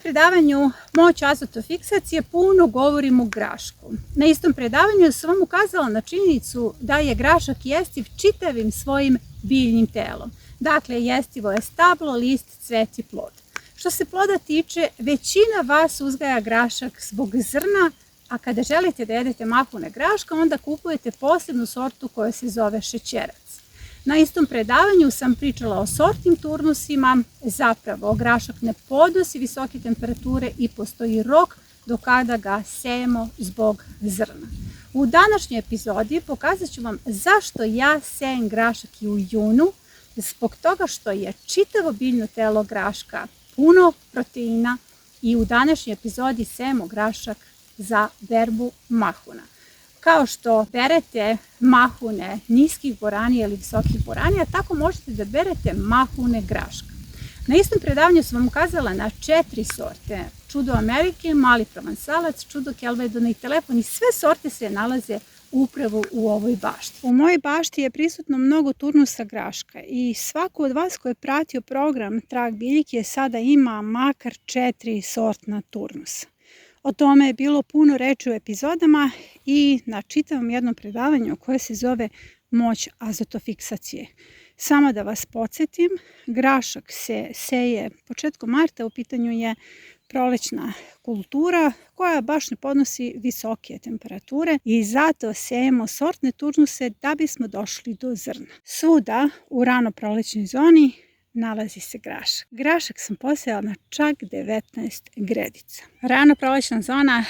predavanju Moć azotofiksacije puno govorim o grašku. Na istom predavanju sam vam ukazala na činjenicu da je grašak jestiv čitavim svojim biljnim telom. Dakle, jestivo je stablo, list, cvet i plod. Što se ploda tiče, većina vas uzgaja grašak zbog zrna, a kada želite da jedete mahune graška, onda kupujete posebnu sortu koja se zove šećerac. Na istom predavanju sam pričala o sortnim turnusima, zapravo grašak ne podnosi visoke temperature i postoji rok do kada ga sejemo zbog zrna. U današnjoj epizodi pokazat ću vam zašto ja sejem grašak i u junu, zbog toga što je čitavo biljno telo graška puno proteina i u današnjoj epizodi sejemo grašak za berbu mahuna. Kao što berete mahune niskih boranija ili visokih boranija, tako možete da berete mahune graška. Na istom predavanju sam vam ukazala na 4 sorte. Čudo Amerike, mali provansalac, čudo Kelvedona i telefon i sve sorte se nalaze upravo u ovoj bašti. U mojoj bašti je prisutno mnogo turnusa graška i svako od vas ko je pratio program Trag biljke sada ima makar 4 sortna turnusa. O tome je bilo puno reči u epizodama i na čitavom jednom predavanju koje se zove Moć azotofiksacije. Samo da vas podsjetim, grašak se seje početkom marta, u pitanju je prolećna kultura koja baš ne podnosi visoke temperature i zato sejemo sortne turnuse da bismo došli do zrna. Svuda u rano prolećnoj zoni nalazi se grašak. Grašak sam posejala na čak 19 gredica. Rano prolećna zona,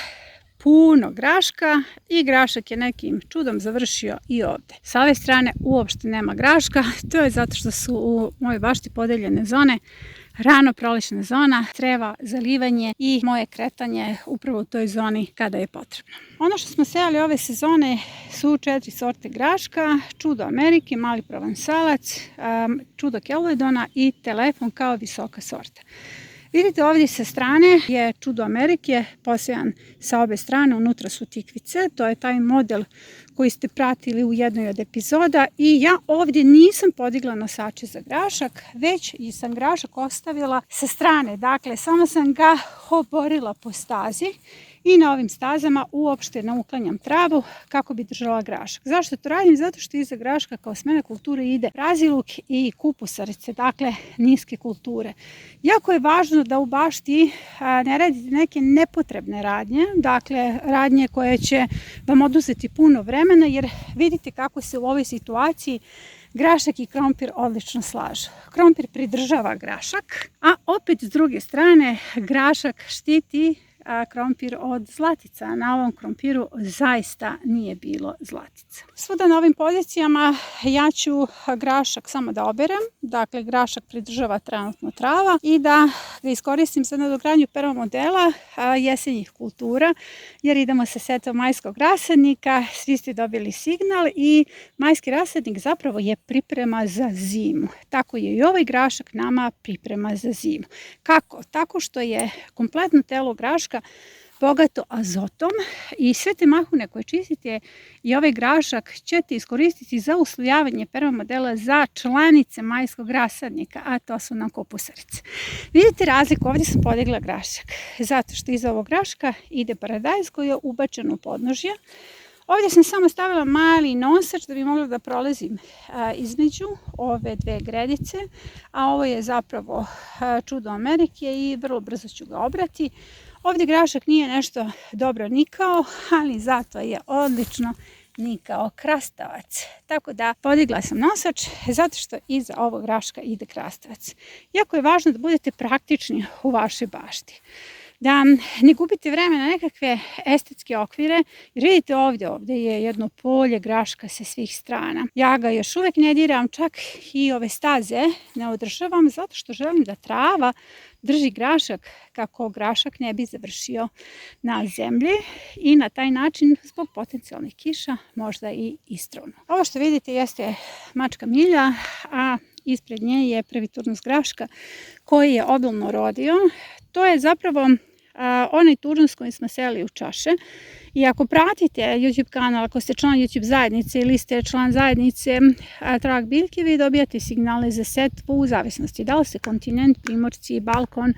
puno graška i grašak je nekim čudom završio i ovde. Sa ove strane uopšte nema graška, to je zato što su u mojoj bašti podeljene zone. Rano prolećna zona, treva, zalivanje i moje kretanje upravo u toj zoni kada je potrebno. Ono što smo sejali ove sezone su 4 sorte graška, čudo Amerike, mali provansalac, čudo Kelvedona i telefon kao visoka sorta. Vidite ovdje sa strane je čudo Amerike, posejan sa obe strane, unutra su tikvice, to je taj model koji ste pratili u jednoj od epizoda i ja ovdje nisam podigla nosače za grašak, već sam grašak ostavila sa strane, dakle samo sam ga oborila po stazi i na ovim stazama uopšte ne uklanjam travu kako bi držala grašak. Zašto to radim? Zato što iza graška kao smena kulture ide raziluk i kupusarice, dakle niske kulture. Jako je važno da u bašti ne radite neke nepotrebne radnje, dakle radnje koje će vam oduzeti puno vremena, jer vidite kako se u ovoj situaciji grašak i krompir odlično slažu. Krompir pridržava grašak, a opet s druge strane grašak štiti krompir od zlatica. Na ovom krompiru zaista nije bilo zlatica. Svuda na ovim pozicijama ja ću grašak samo da oberem, dakle grašak pridržava trenutno trava i da ga iskoristim za nadogradnju prvog modela jesenjih kultura, jer idemo sa setom majskog rasadnika, svi ste dobili signal i majski rasadnik zapravo je priprema za zimu. Tako je i ovaj grašak nama priprema za zimu. Kako? Tako što je kompletno telo graška bogato azotom i sve te mahune koje čistite i ovaj grašak ćete iskoristiti za uslovljavanje prvog modela za članice majskog rasadnika, a to su nam kupusarice. Vidite razliku, ovdje sam podigla grašak, zato što iza ovog graška ide paradajz koji je ubačen u podnožje. Ovdje sam samo stavila mali nosač da bi mogla da prolazim između ove dve gredice, a ovo je zapravo čudo Amerike i vrlo brzo ću ga obrati. Ovdje grašak nije nešto dobro nikao, ali zato je odlično nikao krastavac. Tako da podigla sam nosač zato što iza ovog graška ide krastavac. Jako je važno da budete praktični u vašoj bašti. Da ne gubite vreme na nekakve estetske okvire, jer vidite ovdje je jedno polje graška sa svih strana. Ja ga još uvijek ne diram, čak i ove staze ne održavam zato što želim da trava drži grašak kako grašak ne bi završio na zemlji i na taj način zbog potencijalnih kiša možda i istronu. Ovo što vidite jeste mačka milja, a ispred nje je prvi turnus graška koji je obilno rodio. To je zapravo onaj turnus koji smo sejali u čaše I ako pratite YouTube kanal, ako ste član YouTube zajednice ili ste član zajednice Trag biljke, vi dobijate signale za setvu u zavisnosti da li ste kontinent, primorci, Balkan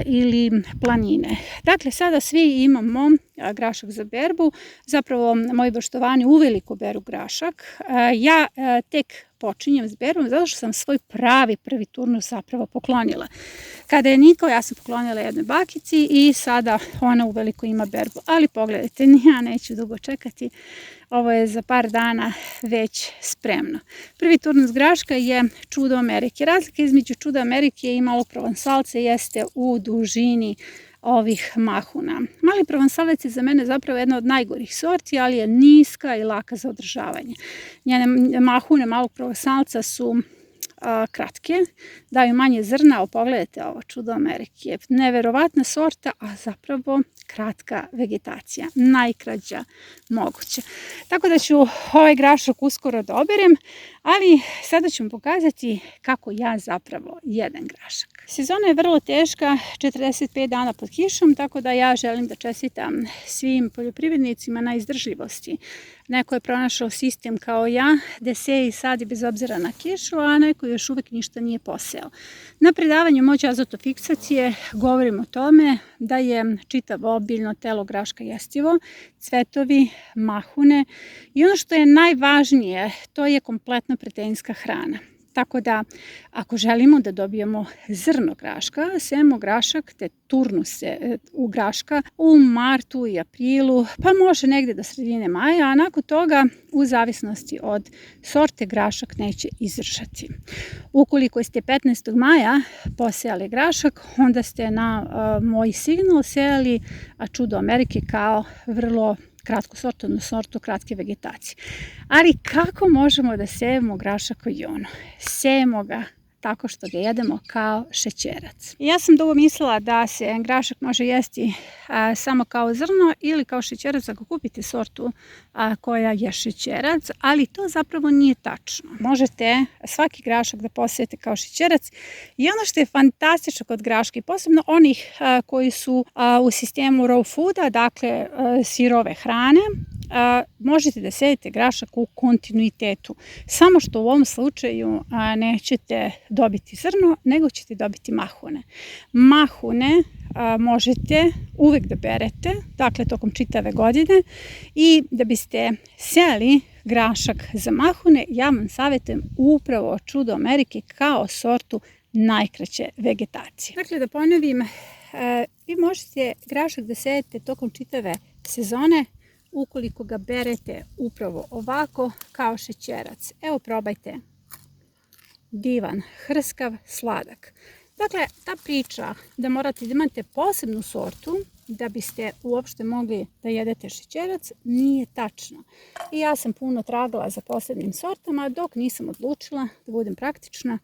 ili planine. Dakle, sada svi imamo grašak za berbu. Zapravo, moji baštovani uveliko beru grašak. Ja tek počinjem s berbom zato što sam svoj pravi prvi turnus zapravo poklonila. Kada je nikao, ja sam poklonila jednoj bakici i sada ona uveliko ima berbu. Ali pogledajte, ja neću dugo čekati. Ovo je za par dana već spremno. Prvi turnus graška je čudo Amerike. Razlika između čuda Amerike i malog provansalca jeste u dužini ovih mahuna. Mali provansalac je za mene zapravo jedna od najgorih sorti, ali je niska i laka za održavanje. Njene mahune malog provansalca su kratke, daju manje zrna. Pogledajte ovo čudo Amerike. Neverovatna sorta, a zapravo kratka vegetacija. Najkraća moguća. Tako da ću ovaj grašak uskoro da oberem, ali sada ću vam pokazati kako ja zapravo jedem grašak. Sezona je vrlo teška, 45 dana pod kišom, tako da ja želim da čestitam svim poljoprivrednicima na izdržljivosti. Neko je pronašao sistem kao ja, gde seje i sadi bez obzira na kišu, a neko još uvek ništa nije posejao. Na predavanju Moć azotofiksacije govorim o tome da je čitavo biljno telo graška jestivo, cvetovi, mahune i ono što je najvažnije, to je kompletna proteinska hrana. Tako da, ako želimo da dobijemo zrno graška, sejemo grašak te turnuse u graška u martu i aprilu, pa može negde do sredine maja, a nakon toga, u zavisnosti od sorte, grašak neće izdržati. Ukoliko ste 15. maja posejali grašak, onda ste na moj signal sejali čudo Amerike kao vrlo kratku sortu, odnosno sortu kratke vegetacije. Ali kako možemo da sejemo grašak u junu? Sejemo ga tako što ga jedemo kao šećerac. Ja sam dugo mislila da se grašak može jesti samo kao zrno ili kao šećerac ako kupite sortu koja je šećerac, ali to zapravo nije tačno. Možete svaki grašak da posejete kao šećerac i ono što je fantastično kod graška, posebno onih koji su u sistemu raw fooda, dakle sirove hrane, možete da sejete grašak u kontinuitetu. Samo što u ovom slučaju nećete dobiti zrno, nego ćete dobiti mahune. Mahune možete uvek da berete, dakle tokom čitave godine, i da biste sejali grašak za mahune, ja vam savjetujem upravo čudo Amerike kao sortu najkraće vegetacije. Dakle, da ponovim, vi možete grašak da sejete tokom čitave sezone ukoliko ga berete upravo ovako kao šećerac. Evo, probajte. Divan, hrskav, sladak. Dakle, ta priča da morate da imate posebnu sortu da biste uopšte mogli da jedete šećerac nije tačno. I ja sam puno tragala za posebnim sortama dok nisam odlučila da budem praktična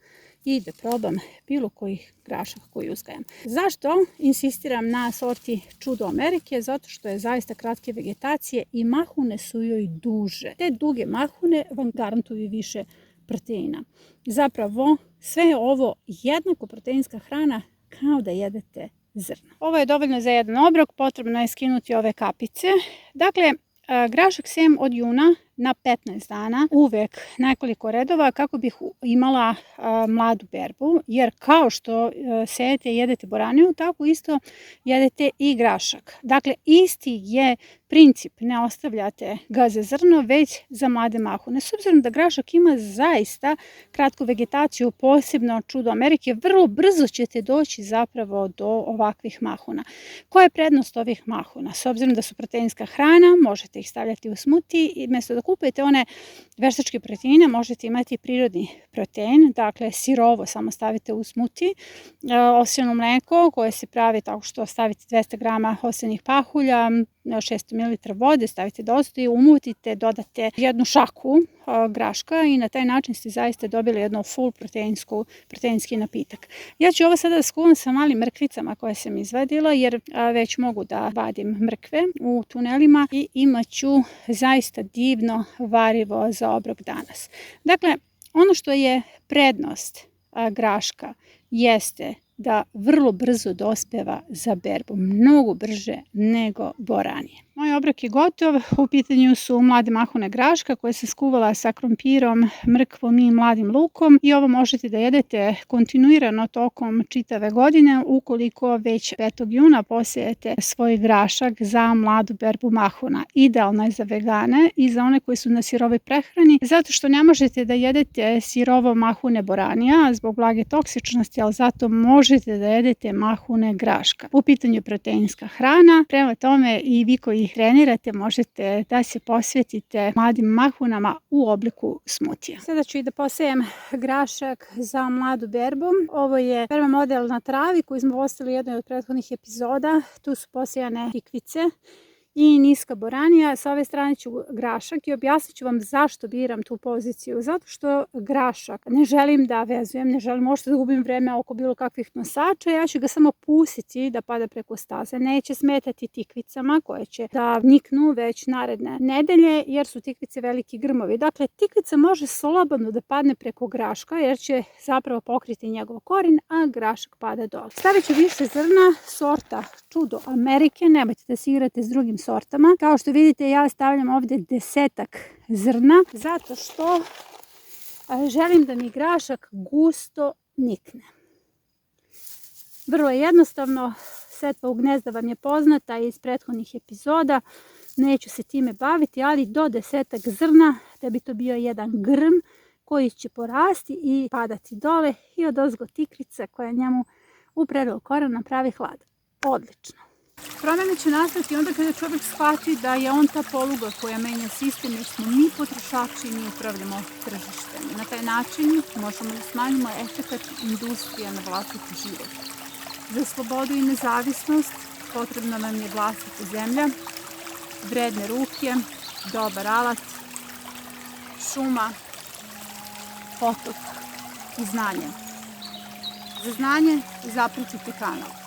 i da probam bilo koji grašak koji uzgajam. Zašto insistiram na sorti čudo Amerike? Zato što je zaista kratke vegetacije i mahune su joj duže. Te duge mahune vam garantuju više proteina. Zapravo, sve je ovo jednako proteinska hrana kao da jedete zrno. Ovo je dovoljno za jedan obrok, potrebno je skinuti ove kapice. Dakle, grašak sejem od juna na 15 dana, uvek nekoliko redova kako bih imala mladu berbu, jer kao što sejete i jedete boraniju, tako isto jedete i grašak. Dakle, isti je princip, ne ostavljate ga za zrno, već za mlade mahune. S obzirom da grašak ima zaista kratku vegetaciju, posebno čudo Amerike, vrlo brzo ćete doći zapravo do ovakvih mahuna. Koja je prednost ovih mahuna? S obzirom da su proteinska hrana, možete ih stavljati u smuti i mjesto da kupujete one veštačke proteine, možete imati prirodni protein, dakle sirovo samo stavite u smuti, ovsjeno mleko koje se pravi tako što stavite 200 grama ovsjenih pahulja, 600 ml vode, stavite da ostoji, umutite, dodate jednu šaku graška i na taj način ste zaista dobili jedno full proteinski napitak. Ja ću ovo sada da skuvam sa malim mrkvicama koje sam izvadila, jer već mogu da vadim mrkve u tunelima i imat ću zaista divno varivo za obrok danas. Dakle, ono što je prednost graška jeste da vrlo brzo dospeva za berbu, mnogo brže nego boranije. Moj obrok je gotov, u pitanju su mlade mahune graška koje se skuvala sa krompirom, mrkvom i mladim lukom i ovo možete da jedete kontinuirano tokom čitave godine ukoliko već 5. juna posejete svoj grašak za mladu berbu mahuna. Idealna je za vegane i za one koji su na sirovoj prehrani, zato što ne možete da jedete sirovo mahune boranija zbog blage toksičnosti, ali zato možete da jedete mahune graška. U pitanju je proteinska hrana, prema tome i vi koji ih trenirate možete da se posvetite mladim mahunama u obliku smutija. Sada ću i da posejem grašak za mladu berbu. Ovo je prvi model na travi koji smo postavili u jednoj od prethodnih epizoda. Tu su posejane tikvice i niska boranija. Sa ove strane ću grašak i objasnit ću vam zašto biram tu poziciju. Zato što grašak ne želim da vezujem, ne želim možda da gubim vreme oko bilo kakvih nosača. Ja ću ga samo pustiti da pada preko staze. Neće smetati tikvicama koje će da niknu već naredne nedelje jer su tikvice veliki grmovi. Dakle, tikvica može slobodno da padne preko graška jer će zapravo pokriti njegov korin, a grašak pada dole. Stavit ću više zrna sorta Čudo Amerike. Nemojte da se igrate s drugim sortama. Kao što vidite, ja stavljam ovde 10 zrna zato što želim da mi grašak gusto nikne. Vrlo je jednostavno, setva u gnezda vam je poznata iz prethodnih epizoda, neću se time baviti, ali do 10 zrna da bi to bio jedan grm koji će porasti i padati dole i odozgo tikvica koja njemu u prerelu koren napravi hlad. Odlično. Promjene će nastati onda kada čovjek shvati da je on ta poluga koja menja sistem jer smo mi potrošači i mi upravljamo tržištem. Na taj način možemo da smanjimo efekat industrija na vlastiti život. Za slobodu i nezavisnost potrebna nam je vlastita zemlja, vredne ruke, dobar alat, šuma, potok i znanje. Za znanje zapratite kanal.